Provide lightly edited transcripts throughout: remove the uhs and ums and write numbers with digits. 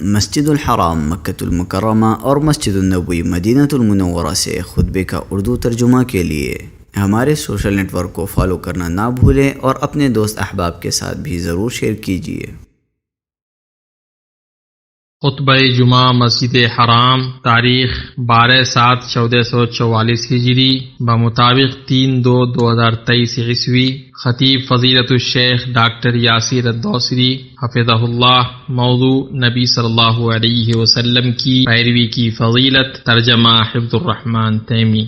مسجد الحرام مکۃ المکرمہ اور مسجد النبوی مدینہ المنورہ سے خطبے کا اردو ترجمہ کے لیے ہمارے سوشل نیٹ ورک کو فالو کرنا نہ بھولیں اور اپنے دوست احباب کے ساتھ بھی ضرور شیئر کیجیے۔ خطبہ جمعہ مسجد حرام تاریخ 12/7/1444 ہجری بمطابق 3/2/2023 عیسوی۔ خطیب فضیلت الشیخ ڈاکٹر یاسر الدوسری حفظہ اللہ۔ موضوع نبی صلی اللہ علیہ وسلم کی پیروی کی فضیلت۔ ترجمہ حفظ الرحمن تیمی۔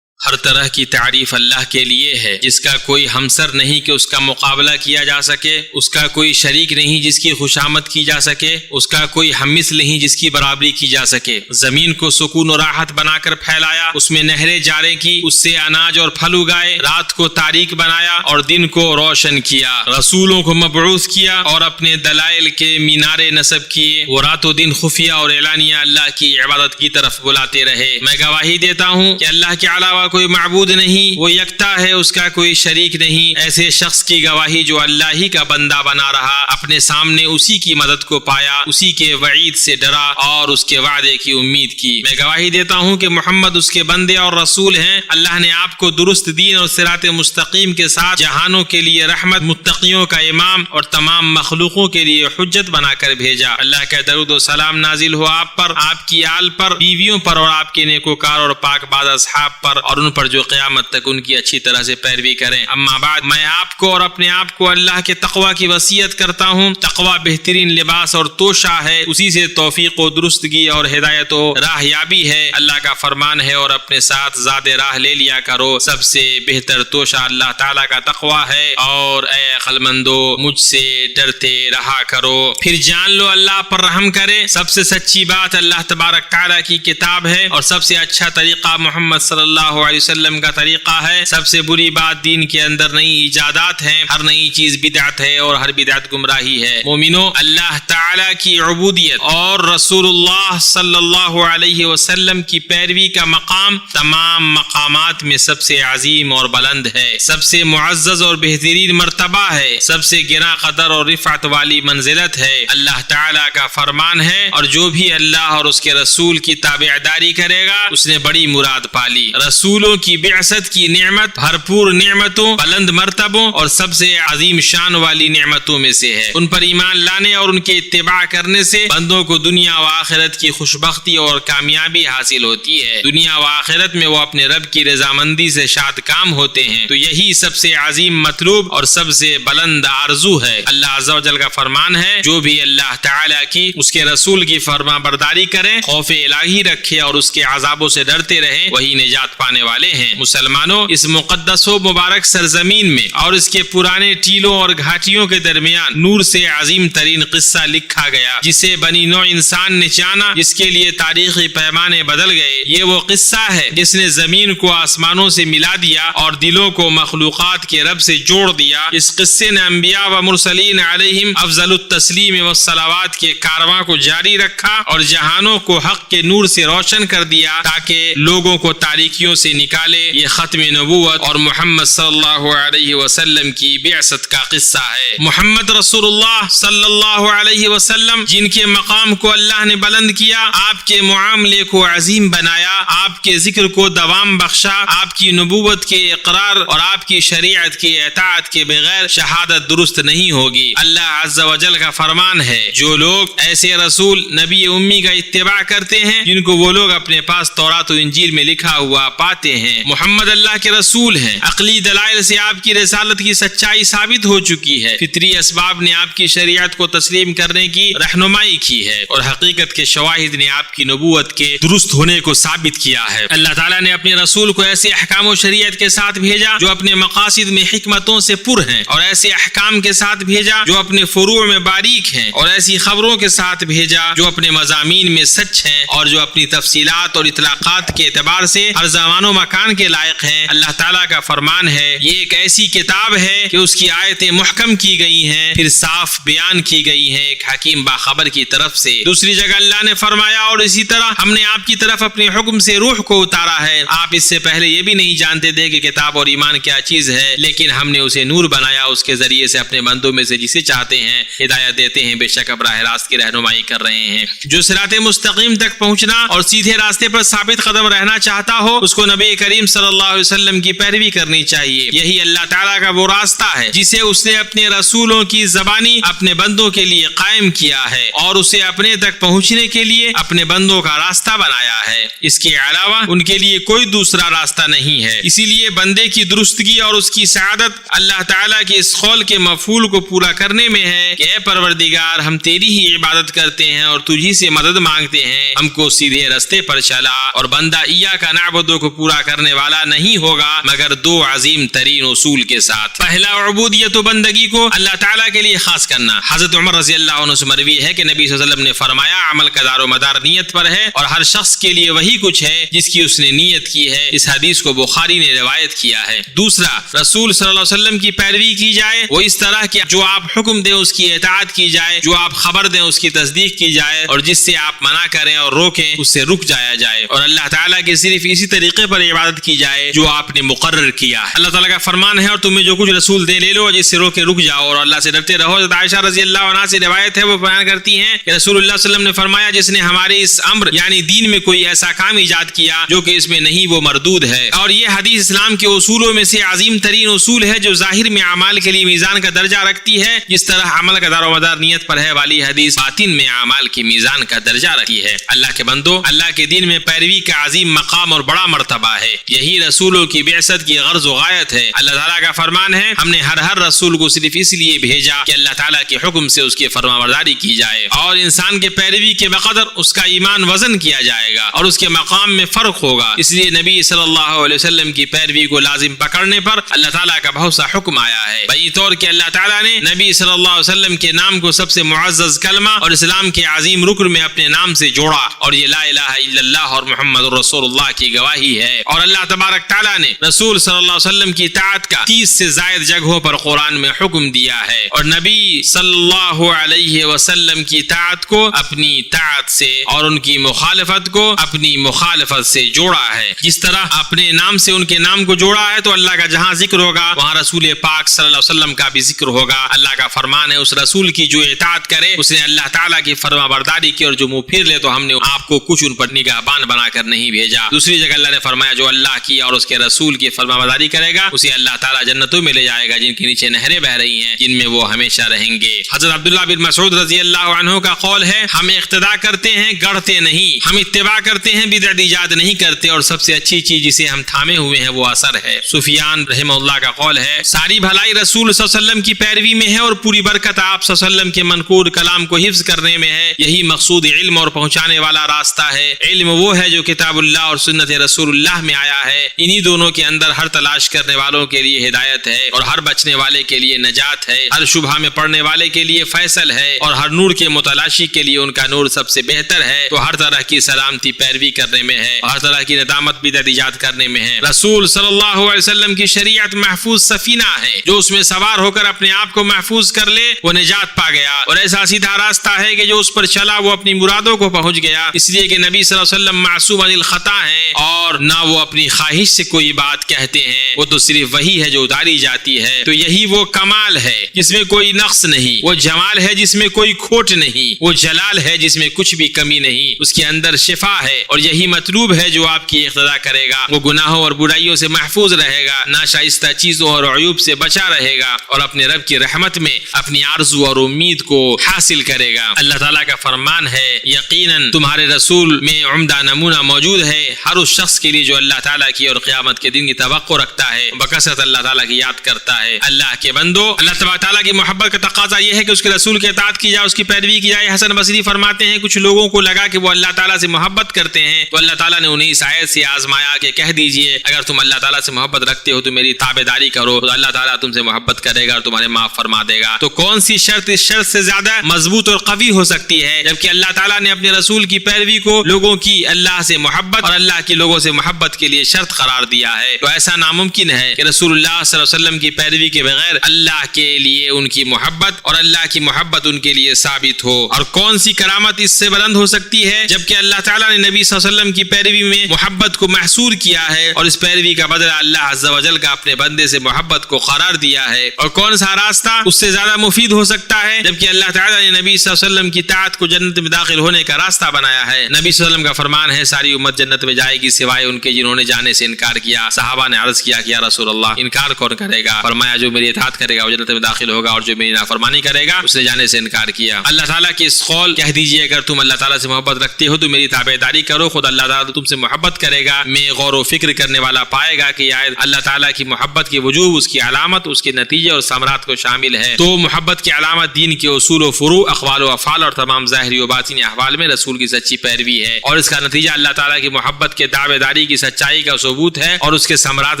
ہر طرح کی تعریف اللہ کے لیے ہے، جس کا کوئی ہمسر نہیں کہ اس کا مقابلہ کیا جا سکے، اس کا کوئی شریک نہیں جس کی خوشامد کی جا سکے، اس کا کوئی ہممثل نہیں جس کی برابری کی جا سکے۔ زمین کو سکون و راحت بنا کر پھیلایا، اس میں نہریں جاری کی، اس سے اناج اور پھل اگائے، رات کو تاریک بنایا اور دن کو روشن کیا، رسولوں کو مبعوث کیا اور اپنے دلائل کے مینارے نصب کیے۔ وہ رات و دن خفیہ اور اعلانیہ اللہ کی عبادت کی طرف بلاتے رہے۔ میں گواہی دیتا ہوں کہ اللہ کے علاوہ کوئی معبود نہیں، وہ یکتا ہے، اس کا کوئی شریک نہیں۔ ایسے شخص کی گواہی جو اللہ ہی کا بندہ بنا رہا، اپنے سامنے اسی کی مدد کو پایا، اسی کے وعید سے ڈرا اور اس کے وعدے کی امید کی۔ میں گواہی دیتا ہوں کہ محمد اس کے بندے اور رسول ہیں۔ اللہ نے آپ کو درست دین اور صراط مستقیم کے ساتھ جہانوں کے لیے رحمت، متقیوں کا امام اور تمام مخلوقوں کے لیے حجت بنا کر بھیجا۔ اللہ کا درود و سلام نازل ہو آپ پر، آپ کی آل پر، بیویوں پر اور آپ کے نیکوکار اور پاک باز اصحاب پر اور ان پر جو قیامت تک ان کی اچھی طرح سے پیروی کریں۔ اما بعد، میں آپ کو اور اپنے آپ کو اللہ کے تقوی کی وصیت کرتا ہوں۔ تقوی بہترین لباس اور توشہ ہے، اسی سے توفیق و درستگی اور ہدایت و راہ یابی ہے۔ اللہ کا فرمان ہے اور اپنے ساتھ زاد راہ لے لیا کرو، سب سے بہتر توشہ اللہ تعالیٰ کا تقوی ہے، اور اے عقل مندو مجھ سے ڈرتے رہا کرو۔ پھر جان لو اللہ پر رحم کرے۔ سب سے سچی بات اللہ تبارک تعالیٰ کی کتاب ہے، اور سب سے اچھا طریقہ محمد صلی اللہ علیہ وسلم کا طریقہ ہے۔ سب سے بری بات دین کے اندر نئی ایجادات ہیں، ہر نئی چیز بدعت ہے اور ہر بدعت گمراہی ہے۔ مومنو، اللہ تعالی کی عبودیت اور رسول اللہ صلی اللہ علیہ وسلم کی پیروی کا مقام تمام مقامات میں سب سے عظیم اور بلند ہے، سب سے معزز اور بہترین مرتبہ ہے، سب سے گراں قدر اور رفعت والی منزلت ہے۔ اللہ تعالی کا فرمان ہے، اور جو بھی اللہ اور اس کے رسول کی تابعداری کرے گا اس نے بڑی مراد پالی۔ رسولوں کی بعثت کی نعمت بھرپور نعمتوں، بلند مرتبوں اور سب سے عظیم شان والی نعمتوں میں سے ہے۔ ان پر ایمان لانے اور ان کے اتباع کرنے سے بندوں کو دنیا و آخرت کی خوشبختی اور کامیابی حاصل ہوتی ہے۔ دنیا و آخرت میں وہ اپنے رب کی رضامندی سے شاد کام ہوتے ہیں، تو یہی سب سے عظیم مطلوب اور سب سے بلند آرزو ہے۔ اللہ عز و جل کا فرمان ہے، جو بھی اللہ تعالیٰ کی، اس کے رسول کی فرما برداری کرے، خوف الہی رکھے اور اس کے عذابوں سے ڈرتے رہے، وہی نجات پانے والے ہیں۔ مسلمانوں، اس مقدس و مبارک سرزمین میں اور اس کے پرانے ٹیلوں اور گھاٹیوں کے درمیان نور سے عظیم ترین قصہ لکھا گیا، جسے بنی نوع انسان نے جانا، جس کے لیے تاریخی پیمانے بدل گئے۔ یہ وہ قصہ ہے جس نے زمین کو آسمانوں سے ملا دیا اور دلوں کو مخلوقات کے رب سے جوڑ دیا۔ اس قصے نے انبیاء و مرسلین علیہم افضل التسلیم والصلوات کے کارواں کو جاری رکھا اور جہانوں کو حق کے نور سے روشن کر دیا، تاکہ لوگوں کو تاریکیوں سے نکالے۔ یہ ختم نبوت اور محمد صلی اللہ علیہ وسلم کی بعثت کا قصہ ہے۔ محمد رسول اللہ صلی اللہ علیہ وسلم، جن کے مقام کو اللہ نے بلند کیا، آپ کے معاملے کو عظیم بنایا، آپ کے ذکر کو دوام بخشا، آپ کی نبوت کے اقرار اور آپ کی شریعت کی اطاعت کے بغیر شہادت درست نہیں ہوگی۔ اللہ عز و جل کا فرمان ہے، جو لوگ ایسے رسول نبی امی کا اتباع کرتے ہیں جن کو وہ لوگ اپنے پاس تورات و انجیل میں لکھا ہوا پاتے ہیں۔ محمد اللہ کے رسول ہیں، عقلی دلائل سے آپ کی رسالت کی سچائی ثابت ہو چکی ہے، فطری اسباب نے آپ کی شریعت کو تسلیم کرنے کی رہنمائی کی ہے، اور حقیقت کے شواہد نے آپ کی نبوت کے درست ہونے کو ثابت کیا ہے۔ اللہ تعالیٰ نے اپنے رسول کو ایسے احکام و شریعت کے ساتھ بھیجا جو اپنے مقاصد میں حکمتوں سے پر ہیں، اور ایسے احکام کے ساتھ بھیجا جو اپنے فروع میں باریک ہیں، اور ایسی خبروں کے ساتھ بھیجا جو اپنے مضامین میں سچ ہیں، اور جو اپنی تفصیلات اور اطلاقات کے اعتبار سے ہر زمان و و مکان کے لائق ہیں۔ اللہ تعالیٰ کا فرمان ہے یہ ایک ایسی کتاب ہے کہ اس کی آیتیں محکم کی گئی ہیں، پھر صاف بیان کی گئی ہیں ایک حکیم باخبر کی طرف سے۔ دوسری جگہ اللہ نے فرمایا اور اسی طرح ہم نے آپ کی طرف اپنے حکم سے روح کو اتارا ہے، آپ اس سے پہلے یہ بھی نہیں جانتے تھے کہ کتاب اور ایمان کیا چیز ہے، لیکن ہم نے اسے نور بنایا، اس کے ذریعے سے اپنے بندوں میں سے جسے چاہتے ہیں ہدایت دیتے ہیں، بے شک اب راہ راست کی رہنمائی کر رہے ہیں۔ جو صراط مستقیم تک پہنچنا اور سیدھے راستے پر ثابت قدم رہنا چاہتا ہو اس کو نبی کریم صلی اللہ علیہ وسلم کی پیروی کرنی چاہیے۔ یہی اللہ تعالیٰ کا وہ راستہ ہے جسے اس نے اپنے رسولوں کی زبانی اپنے بندوں کے لیے قائم کیا ہے اور اسے اپنے تک پہنچنے کے لیے اپنے بندوں کا راستہ بنایا ہے، اس کے علاوہ ان کے لیے کوئی دوسرا راستہ نہیں ہے۔ اسی لیے بندے کی درستگی اور اس کی سعادت اللہ تعالیٰ کے اس قول کے مفعول کو پورا کرنے میں ہے کہ اے پروردگار ہم تیری ہی عبادت کرتے ہیں اور تجھی سے مدد مانگتے ہیں، ہم کو سیدھے راستے پر چلا، اور بندہ ایاک نعبد کو پورا کرنے والا نہیں ہوگا مگر دو عظیم ترین اصول کے ساتھ۔ پہلا عبودیت و بندگی کو اللہ تعالیٰ کے لیے خاص کرنا۔ حضرت عمر رضی اللہ عنہ سے مروی ہے کہ نبی صلی اللہ علیہ وسلم نے فرمایا عمل کا دار و مدار نیت پر ہے اور ہر شخص کے لیے وہی کچھ ہے جس کی اس نے نیت کی ہے۔ اس حدیث کو بخاری نے روایت کیا ہے۔ دوسرا، رسول صلی اللہ علیہ وسلم کی پیروی کی جائے، وہ اس طرح کہ جو آپ حکم دیں اس کی اطاعت کی جائے، جو آپ خبر دیں اس کی تصدیق کی جائے، اور جس سے آپ منع کریں اور روکیں اس سے رک جایا جائے، اور اللہ تعالیٰ کی صرف اسی طریقے پر عبادت کی جائے جو آپ نے مقرر کیا ہے۔ اللہ تعالیٰ کا فرمان ہے اور تمہیں جو کچھ رسول دے لے لو اور جس سے روکے رک جاؤ اور اللہ سے ڈرتے رہو۔ حضرت عائشہ رضی اللہ عنہا سے روایت ہے، وہ بیان کرتی ہیں کہ رسول اللہ صلی اللہ علیہ وسلم نے فرمایا جس نے ہمارے اس امر یعنی دین میں کوئی ایسا کام ایجاد کیا جو کہ اس میں نہیں وہ مردود ہے۔ اور یہ حدیث اسلام کے اصولوں میں سے عظیم ترین اصول ہے جو ظاہر میں اعمال کے لیے میزان کا درجہ رکھتی ہے، جس طرح عمل کا دار و مدار نیت پر ہے والی حدیث باطن میں اعمال کی میزان کا درجہ رکھتی ہے۔ اللہ کے بندو، اللہ کے دین میں پیروی کا عظیم مقام اور بڑا مرتبہ ہے، یہی رسولوں کی بعثت کی غرض و غایت ہے۔ اللہ تعالیٰ کا فرمان ہے ہم نے ہر رسول کو صرف اس لیے بھیجا کہ اللہ تعالیٰ کے حکم سے اس کی فرمانبرداری کی جائے، اور انسان کے پیروی کے بقدر اس کا ایمان وزن کیا جائے گا اور اس کے مقام میں فرق ہوگا۔ اس لیے نبی صلی اللہ علیہ وسلم کی پیروی کو لازم پکڑنے پر اللہ تعالیٰ کا بہت سا حکم آیا ہے، بئی طور کہ اللہ تعالیٰ نے نبی صلی اللہ علیہ وسلم کے نام کو سب سے معزز کلمہ اور اسلام کے عظیم رکن میں اپنے نام سے جوڑا، اور یہ لا الہ الا اللہ اور محمد رسول اللہ کی گواہی ہے۔ اور اللہ تبارک تعالیٰ نے رسول صلی اللہ علیہ وسلم کی اطاعت کا 30 سے زائد جگہوں پر قرآن میں حکم دیا ہے، اور نبی صلی اللہ علیہ وسلم کی اطاعت کو اپنی اطاعت سے اور ان کی مخالفت کو اپنی مخالفت سے جوڑا ہے۔ جس طرح اپنے نام سے ان کے نام کو جوڑا ہے تو اللہ کا جہاں ذکر ہوگا وہاں رسول پاک صلی اللہ علیہ وسلم کا بھی ذکر ہوگا۔ اللہ کا فرمان ہے اس رسول کی جو اطاعت کرے اس نے اللہ تعالیٰ کی فرما برداری کی، اور جو منہ پھیر لے تو ہم نے آپ کو کچھ ان پر نگہبان بنا کر نہیں بھیجا۔ دوسری جگہ اللہ نے فرمایا جو اللہ کی اور اس کے رسول کی فرما برداری کرے گا اسے اللہ تعالیٰ جنتوں میں لے جائے گا جن کے نیچے نہریں بہ رہی ہیں جن میں وہ ہمیشہ رہیں گے۔ حضرت عبداللہ بن مسعود رضی اللہ عنہ کا قول ہے ہم اقتداء کرتے ہیں گڑھتے نہیں، ہم اتباع کرتے ہیں بدعت ایجاد نہیں کرتے، اور سب سے اچھی چیز جسے ہم تھامے ہوئے ہیں وہ اثر ہے۔ سفیان رحمہ اللہ کا قول ہے ساری بھلائی رسول صلی اللہ علیہ وسلم کی پیروی میں ہے اور پوری برکت آپ صلی اللہ علیہ وسلم کے منقول کلام کو حفظ کرنے میں ہے، یہی مقصود علم اور پہنچانے والا راستہ ہے۔ علم وہ ہے جو کتاب اللہ اور سنت رسول اللہ میں آیا ہے، انہی دونوں کے اندر ہر تلاش کرنے والوں کے لیے ہدایت ہے اور ہر بچنے والے کے لیے نجات ہے، ہر شبہ میں پڑنے والے کے لیے فیصل ہے اور ہر نور کے متلاشی کے لیے ان کا نور سب سے بہتر ہے۔ تو ہر طرح کی سلامتی پیروی کرنے میں ہے اور ہر طرح کی ندامت بدعت ایجاد کرنے میں ہے۔ رسول صلی اللہ علیہ وسلم کی شریعت محفوظ سفینہ ہے، جو اس میں سوار ہو کر اپنے آپ کو محفوظ کر لے وہ نجات پا گیا، اور ایسا سیدھا راستہ ہے کہ جو اس پر چلا وہ اپنی مرادوں کو پہنچ گیا، اس لیے کہ نبی صلی اللہ علیہ وسلم معصوم عن الخطا ہیں اور نہ وہ اپنی خواہش سے کوئی بات کہتے ہیں، وہ تو صرف وہی ہے جو اتاری جاتی ہے۔ تو یہی وہ کمال ہے جس میں کوئی نقص نہیں، وہ جمال ہے جس میں کوئی کھوٹ نہیں، وہ جلال ہے جس میں کچھ بھی کمی نہیں، اس کے اندر شفا ہے، اور یہی مطلوب ہے جو آپ کی اقتداء کرے گا وہ گناہوں اور برائیوں سے محفوظ رہے گا، ناشائستہ چیزوں اور عیوب سے بچا رہے گا، اور اپنے رب کی رحمت میں اپنی آرزو اور امید کو حاصل کرے گا۔ اللہ تعالیٰ کا فرمان ہے یقیناً تمہارے رسول میں عمدہ نمونہ موجود ہے ہر اس شخص کے لیے جو اللہ تعالیٰ کی اور قیامت کے دن کی توقع رکھتا ہے، بکثرت اللہ تعالیٰ کی یاد کرتا ہے۔ اللہ کے بندو، اللہ تعالیٰ کی محبت کا تقاضا یہ ہے کہ اس کے رسول کی اطاعت کی جائے، اس کی پیروی کی جائے۔ حسن بصری فرماتے ہیں کچھ لوگوں کو لگا کہ وہ اللہ تعالیٰ سے محبت کرتے ہیں تو اللہ تعالیٰ نے انہیں اس آیت سے آزمایا کہ کہہ دیجئے اگر تم اللہ تعالیٰ سے محبت رکھتے ہو تو میری تابعداری کرو تو اللہ تعالیٰ تم سے محبت کرے گا اور تمہارے معاف فرما دے گا۔ تو کون سی شرط اس شرط سے زیادہ مضبوط اور قوی ہو سکتی ہے جبکہ اللہ تعالیٰ نے اپنے رسول کی پیروی کو لوگوں کی اللہ سے محبت اور اللہ کے لوگوں سے محبت محبت کے لیے شرط قرار دیا ہے، تو ایسا ناممکن ہے کہ رسول اللہ صلی اللہ علیہ وسلم کی پیروی کے بغیر اللہ کے لیے ان کی محبت اور اللہ کی محبت ان کے لیے ثابت ہو۔ اور کون سی کرامت اس سے بلند ہو سکتی ہے جبکہ اللہ تعالیٰ نے نبی صلی اللہ علیہ وسلم کی پیروی میں محبت کو محصور کیا ہے اور اس پیروی کا بدلہ اللہ عز و جل کا اپنے بندے سے محبت کو قرار دیا ہے۔ اور کون سا راستہ اس سے زیادہ مفید ہو سکتا ہے جبکہ اللہ تعالیٰ نے نبی صلی اللہ علیہ وسلم کی طاعت کو جنت میں داخل ہونے کا راستہ بنایا ہے۔ نبی صلی اللہ علیہ وسلم کا فرمان ہے ساری امت جنت میں جائے گی سوائے ان کے جنہوں نے جانے سے انکار کیا۔ صحابہ نے عرض کیا کہ یا رسول اللہ انکار کون کرے گا؟ فرمایا جو میری اطاعت کرے گا وہ جنت میں داخل ہوگا اور جو میری نافرمانی کرے گا اس نے جانے سے انکار کیا۔ اللہ تعالیٰ کے اس قول کہہ دیجئے اگر تم اللہ تعالیٰ سے محبت رکھتے ہو تو میری تابعداری کرو، خود اللہ تعالیٰ تم سے محبت کرے گا۔ میں غور و فکر کرنے والا پائے گا کہ آیت اللہ تعالیٰ کی محبت کے وجوب، اس کی علامت، اس کے نتیجے اور ثمرات کو شامل ہے۔ تو محبت کی علامت دین کے اصول و فروع، اقوال و افعال اور تمام ظاہری و باطنی احوال میں رسول کی سچی پیروی ہے، اور اس کا نتیجہ اللہ تعالیٰ کی محبت کے دعویداری کی سچائی کا ثبوت ہے، اور اس کے ثمرات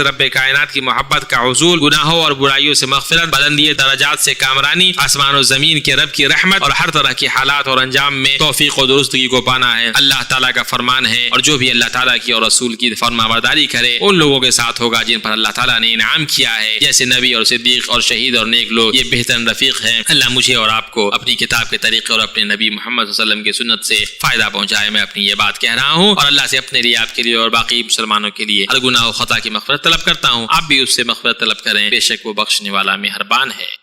رب کائنات کی محبت کا حصول، گناہوں اور برائیوں سے مغفرت، بلندی درجات سے کامرانی، آسمان و زمین کے رب کی رحمت اور ہر طرح کی حالات اور انجام میں توفیق و درستگی کو پانا ہے۔ اللہ تعالیٰ کا فرمان ہے اور جو بھی اللہ تعالیٰ کی اور رسول کی فرمانبرداری کرے ان لوگوں کے ساتھ ہوگا جن پر اللہ تعالیٰ نے انعام کیا ہے، جیسے نبی اور صدیق اور شہید اور نیک لوگ، یہ بہترین رفیق ہیں۔ اللہ مجھے اور آپ کو اپنی کتاب کے طریقے اور اپنے نبی محمد صلی اللہ علیہ وسلم کی سنت سے فائدہ پہنچائے۔ میں اپنی یہ بات کہہ رہا ہوں اور اللہ سے اپنے لیے، آپ کے لیے اور باقی مسلمانوں کے لیے ہر گناہ و خطا کی مغفرت طلب کرتا ہوں۔ آپ بھی اس سے مغفرت طلب کریں، بے شک وہ بخشنے والا مہربان ہے۔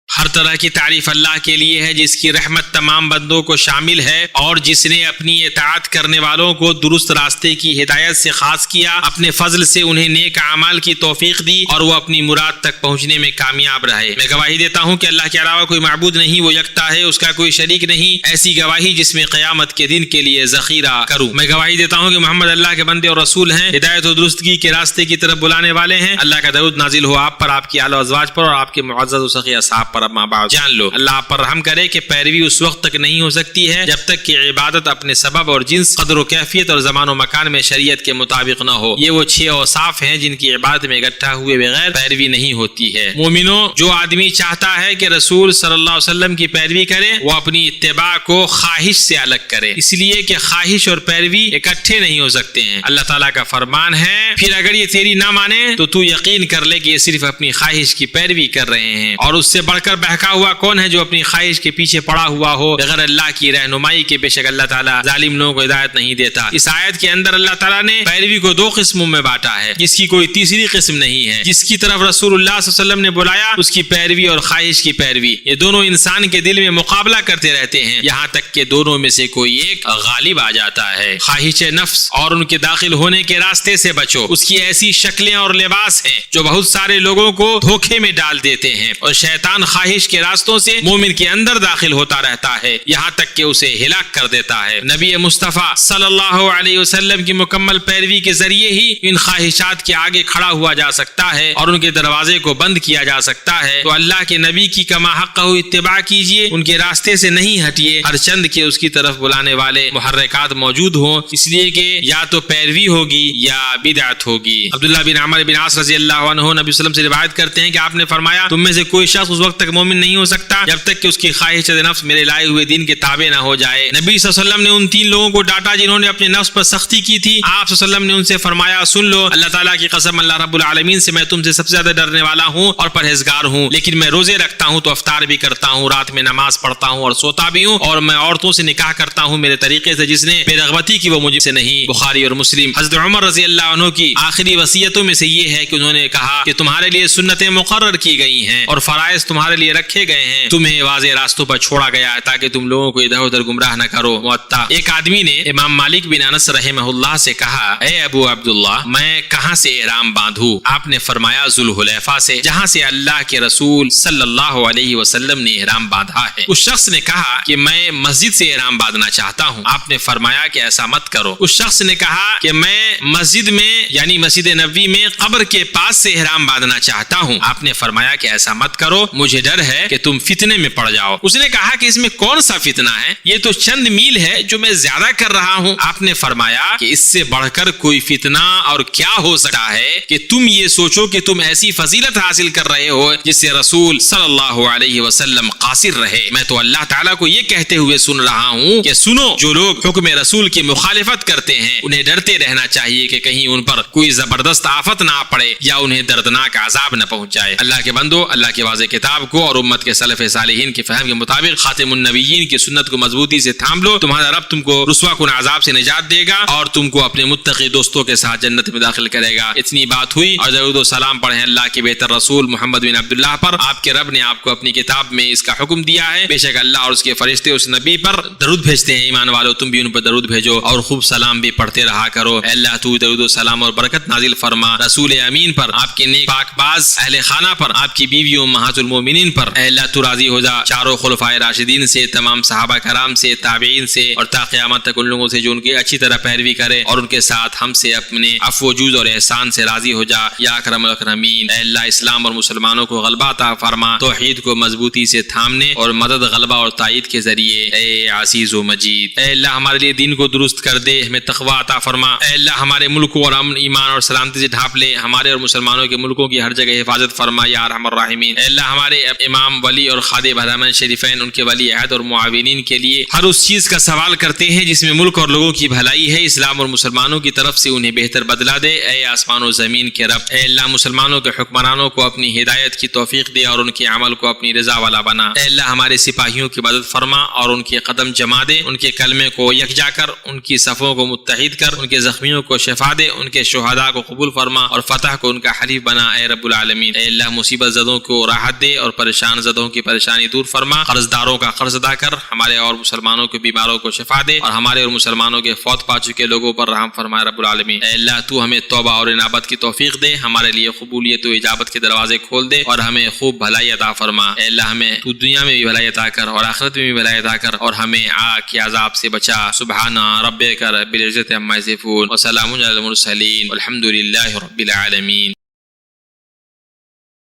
ہر طرح کی تعریف اللہ کے لیے ہے جس کی رحمت تمام بندوں کو شامل ہے اور جس نے اپنی اطاعت کرنے والوں کو درست راستے کی ہدایت سے خاص کیا، اپنے فضل سے انہیں نیک اعمال کی توفیق دی اور وہ اپنی مراد تک پہنچنے میں کامیاب رہے۔ میں گواہی دیتا ہوں کہ اللہ کے علاوہ کوئی معبود نہیں، وہ یکتا ہے، اس کا کوئی شریک نہیں، ایسی گواہی جس میں قیامت کے دن کے لیے ذخیرہ کروں۔ میں گواہی دیتا ہوں کہ محمد اللہ کے بندے اور رسول ہیں، ہدایت و درستگی کے راستے کی طرف بلانے والے ہیں۔ اللہ کا درود نازل ہو آپ پر، آپ کی آل و ازواج پر اور آپ کے معزز و سخی اصحاب پر۔ اما بعد، جان لو اللہ آپ پر رحم کرے کہ پیروی اس وقت تک نہیں ہو سکتی ہے جب تک کہ عبادت اپنے سبب اور جنس، قدر و کیفیت اور زمان و مکان میں شریعت کے مطابق نہ ہو۔ یہ وہ 6 اوصاف ہیں جن کی عبادت میں اکٹھا ہوئے بغیر پیروی نہیں ہوتی ہے۔ مومنوں، جو آدمی چاہتا ہے کہ رسول صلی اللہ علیہ وسلم کی پیروی کرے وہ اپنی اتباع کو خواہش سے الگ کرے، اس لیے کہ خواہش اور پیروی اکٹھے نہیں ہو سکتے ہیں۔ اللہ تعالیٰ کا فرمان ہے پھر اگر یہ تیری نہ مانے تو یقین کر لے کہ یہ صرف اپنی خواہش کی پیروی کر رہے ہیں، اور اس سے بڑھ کر بہکا ہوا کون ہے جو اپنی خواہش کے پیچھے پڑا ہوا ہو بغیر اللہ کی رہنمائی کے؟ بے شک اللہ تعالیٰ ظالم لوگوں کو ہدایت نہیں دیتا۔ اس آیت کے اندر اللہ تعالیٰ نے پیروی کو 2 قسموں میں بانٹا ہے جس کی کوئی تیسری قسم نہیں ہے۔ جس کی طرف رسول اللہ صلی اللہ علیہ وسلم نے بلایا اس کی پیروی اور خواہش کی پیروی، یہ دونوں انسان کے دل میں مقابلہ کرتے رہتے ہیں یہاں تک کہ دونوں میں سے کوئی ایک غالب آ جاتا ہے۔ خواہش نفس اور ان کے داخل ہونے کے راستے سے بچو، اس کی ایسی شکلیں اور لباس ہیں جو بہت سارے لوگوں کو دھوکے میں ڈال دیتے ہیں، اور شیطان خواہش کے راستوں سے مومن کے اندر داخل ہوتا رہتا ہے یہاں تک کہ اسے ہلاک کر دیتا ہے۔ نبی مصطفیٰ صلی اللہ علیہ وسلم کی مکمل پیروی کے ذریعے ہی ان خواہشات کے آگے کھڑا ہوا جا سکتا ہے اور ان کے دروازے کو بند کیا جا سکتا ہے۔ تو اللہ کے نبی کی کما حقہ اتباع کیجیے، ان کے راستے سے نہیں ہٹیے، ہر چند کے اس کی طرف بلانے والے محرکات موجود ہوں، اس لیے کہ یا تو پیروی ہوگی یا بدعت ہوگی۔ عبداللہ بن عمر بن عاص رضی اللہ عنہ نبی صلی اللہ علیہ وسلم سے روایت کرتے ہیں کہ آپ نے فرمایا تم میں سے کوئی شخص اس وقت تک مومن نہیں ہو سکتا جب تک کہ اس کی خواہش نفس میرے لائے ہوئے دین کے تابع نہ ہو جائے۔ نبی صلی اللہ علیہ وسلم نے ان 3 لوگوں کو ڈانٹا جنہوں نے اپنے نفس پر سختی کی تھی۔ آپ صلی اللہ علیہ وسلم نے ان سے فرمایا سن لو، اللہ تعالیٰ کی قسم، اللہ رب العالمین سے میں تم سے سب سے زیادہ ڈرنے والا ہوں اور پرہیزگار ہوں، لیکن میں روزے رکھتا ہوں تو افطار بھی کرتا ہوں، رات میں نماز پڑھتا ہوں اور سوتا بھی ہوں، اور میں عورتوں سے نکاح کرتا ہوں میرے طریقے سے جس نے بے رغبتی کی وہ مجھ سے نہیں۔ بخاری اور مسلم۔ حضرت عمر رضی اللہ عنہ کی آخری وصیتوں میں سے یہ ہے کہ انہوں نے کہا کہ تمہارے لیے سنتیں مقرر کی گئی ہیں اور فرائض تمہارے لیے رکھے گئے ہیں، تمہیں واضح راستوں پر چھوڑا گیا ہے تاکہ تم لوگوں کو ادھر ادھر گمراہ نہ کرو۔ موطا۔ ایک آدمی نے امام مالک بن انس رحمہ اللہ سے کہا اے ابو عبداللہ میں کہاں سے احرام باندھوں؟ آپ نے فرمایا ذوالحلیفہ سے، جہاں سے اللہ کے رسول صلی اللہ علیہ وسلم نے احرام باندھا ہے۔ اس شخص نے کہا کہ میں مسجد سے احرام باندھنا چاہتا ہوں۔ آپ نے فرمایا کہ ایسا مت کرو۔ اس شخص نے کہا کہ میں مسجد میں یعنی مسجد نبوی میں قبر کے پاس سے احرام باندھنا چاہتا ہوں۔ آپ نے فرمایا کہ ایسا مت کرو، مجھے ڈر ہے کہ تم فتنے میں پڑ جاؤ۔ اس نے کہا کہ اس میں کون سا فتنہ ہے؟ یہ تو چند میل ہے جو میں زیادہ کر رہا ہوں۔ آپ نے فرمایا کہ اس سے بڑھ کر کوئی فتنہ اور کیا ہو سکتا ہے کہ تم یہ سوچو کہ تم ایسی فضیلت حاصل کر رہے ہو جس سے رسول صلی اللہ علیہ وسلم قاصر رہے۔ میں تو اللہ تعالیٰ کو یہ کہتے ہوئے سن رہا ہوں کہ سنو، جو لوگ حکم رسول کی مخالفت کرتے ہیں انہیں ڈرتے رہنا چاہیے کہ کہیں ان پر کوئی زبردست آفت نہ پڑے یا انہیں دردناک عذاب نہ پہنچ جائے۔ اللہ کے بندو، اللہ کی واضح کتاب کو اور امت کے سلف صالحین کے فہم کے مطابق خاتم النبیین کی سنت کو مضبوطی سے تھام لو، تمہارا رب تم کو رسوا کن عذاب سے نجات دے گا اور تم کو اپنے متقی دوستوں کے ساتھ جنت میں داخل کرے گا۔ اتنی بات ہوئی اور درود و سلام پڑھیں اللہ کے بہتر رسول محمد بن عبداللہ پر۔ آپ کے رب نے آپ کو اپنی کتاب میں اس کا حکم دیا ہے، بے شک اللہ اور اس کے فرشتے اس نبی پر درود بھیجتے ہیں۔ ایمان والو، تم بھی ان پر درود بھیجو اور خوب سلام بھی پڑھتے رہا کرو۔ اے اللہ تو درود و سلام اور برکت نازل فرما رسول امین پر، آپ کے نیک پاک باز اہل خانہ پر، آپ کی بیویوں امہات المومنین پر۔ اے اللہ تو راضی ہو جا چاروں خلفائے راشدین سے، تمام صحابہ کرام سے، تابعین سے اور تا قیامت تک ان لوگوں سے جو ان کی اچھی طرح پیروی کرے، اور ان کے ساتھ ہم سے اپنے عفو و جود اور احسان سے راضی ہو جا یا اکرم الاکرمین۔ اے اللہ اسلام اور مسلمانوں کو غلبہ عطا فرما، توحید کو مضبوطی سے تھامنے اور مدد، غلبہ اور تائید کے ذریعے۔ اے عزیز و مجید، اے اللہ ہمارے لیے دین کو درست کر دے، ہمیں تقوی عطا فرما۔ اے اللہ ہمارے ملک کو اور امن، ایمان اور سلامتی سے ڈھانپ لے، ہمارے اور مسلمانوں کے ملکوں کی ہر جگہ حفاظت فرما یا ارحم الراحمین۔ اے اللہ ہمارے امام ولی اور خادم حرمین شریفین، ان کے ولی عہد اور معاونین کے لیے ہر اس چیز کا سوال کرتے ہیں جس میں ملک اور لوگوں کی بھلائی ہے، اسلام اور مسلمانوں کی طرف سے انہیں بہتر بدلہ دے۔ اے آسمان و زمین کے رب، اے اللہ مسلمانوں کے حکمرانوں کو اپنی ہدایت کی توفیق دے اور ان کے عمل کو اپنی رضا والا بنا۔ اے اللہ ہمارے سپاہیوں کی مدد فرما اور ان کے قدم جما دے، ان کے کلمے کو یکجا کر، ان کی صفوں کو متحد کر، ان کے زخمیوں کو شفا دے، ان کے شہداء کو قبول فرما اور فتح کو ان کا حلیف بنا۔ اے رب العالمین، اے اللہ مصیبت زدوں کو راحت دے اور پریشان زدوں کی پریشانی دور فرما، قرض داروں کا قرض ادا کر، ہمارے اور مسلمانوں کے بیماروں کو شفا دے اور ہمارے اور مسلمانوں کے فوت پا چکے لوگوں پر رحم فرما رب العالمین۔ اے اللہ تو ہمیں توبہ اور انابت کی توفیق دے، ہمارے لیے قبولیت و اجابت کے دروازے کھول دے اور ہمیں خوب بھلائی عطا فرما۔ اے اللہ ہمیں تو دنیا میں بھی بھلائی عطا کر اور آخرت میں بھی بھلائی عطا کر اور ہمیں آگ کے عذاب سے بچا۔ سبحان ربک رب العزت عما یصفون وسلام علی المرسلین والحمد للہ رب العالمین۔